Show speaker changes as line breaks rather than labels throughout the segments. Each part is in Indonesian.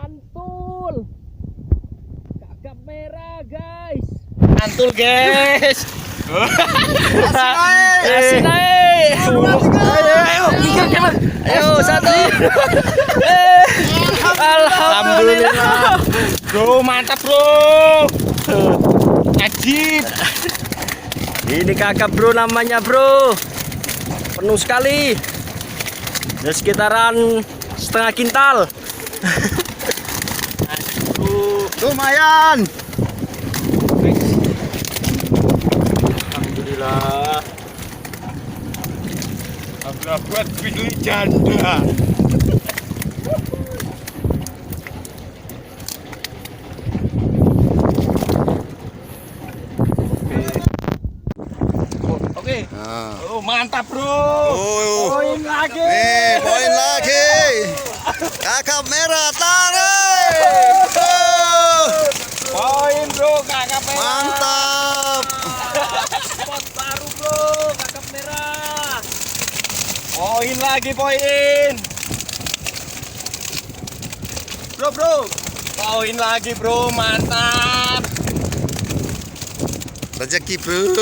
mantul. Kakap merah guys. Mantul guys. Kasih naik. Ayo satu. Alhamdulillah. Bro mantap bro. Ajib. Ini kakap bro namanya bro. Penuh sekali. Ya, sekitaran setengah kintal.
Lumayan.
Alhamdulillah.
Alhamdulillah buat pilih janda.
Oke. Oh, mantap, Bro.
Poin lagi. Poin lagi. Kakap merah tarik.
Poin, Bro, kakap merah.
Mantap.
Spot baru, Bro, kakap merah. Poin lagi, poin. Bro. Poin lagi, Bro, mantap.
Rezeki, Bro.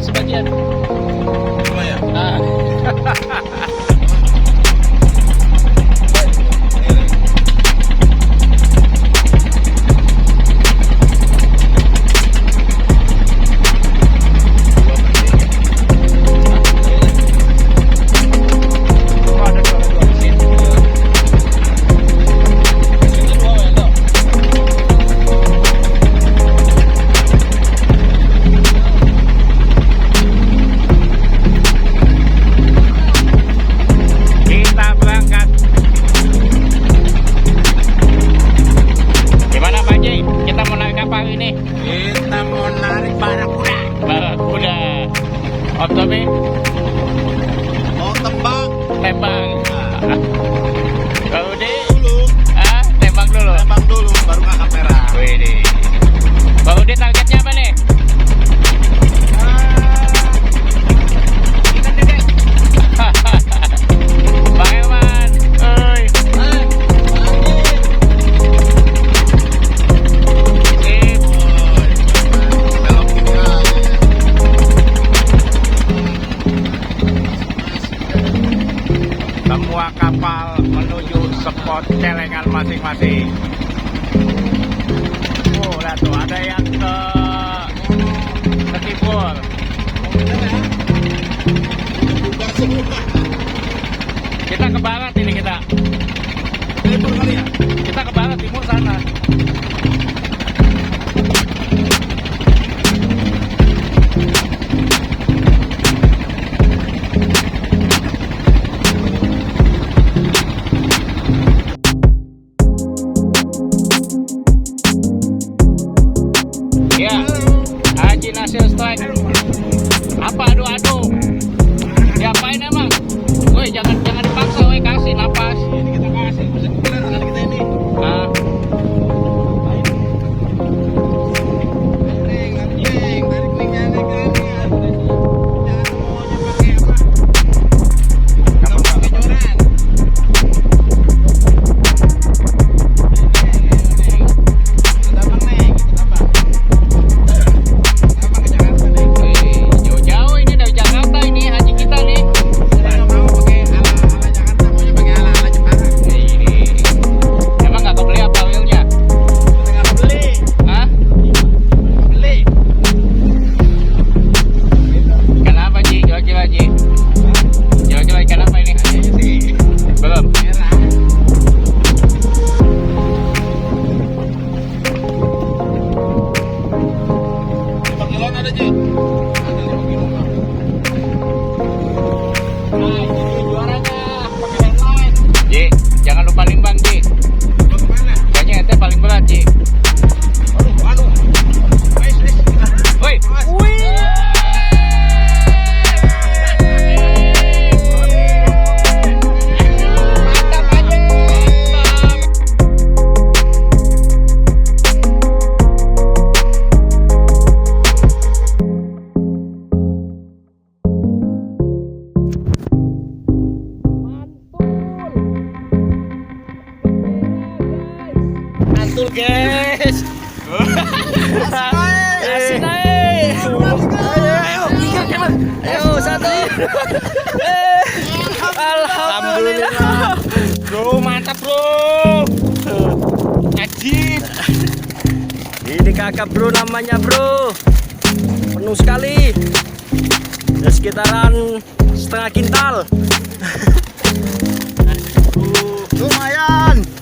sebagian.
Lumayan.
Nah.
Tembang dulu baru kakap merah.
Wih, Bang Udi targetnya apa nih? Bang Eman, oi. Semua kapal menuju spot celengan masing-masing. Oh, lihat tuh ada yang ke timur. Kita ke barat ini kita.
Timur kali ya?
Kita ke barat timur sana. Ya, Haji Nasil Strike. Apa adu-adu? Diapain emang? Woi, jangan dipaksa, woi, kasih napas.
Ini kita kasih, bisa populer kali kita ini.
Nah,
Anjing, tarik linknya nih kan. Jangan mau pakai apa? Kamu pakai joran.
jauh-jauh ini dari Jakarta ini Haji kita nih. guys. Asin naik. Ayo satu. Alhamdulillah. Bro, mantap bro. Ajib.
Ini kakap bro namanya bro. Penuh sekali. Ya, sekitaran setengah kintal.
Lumayan.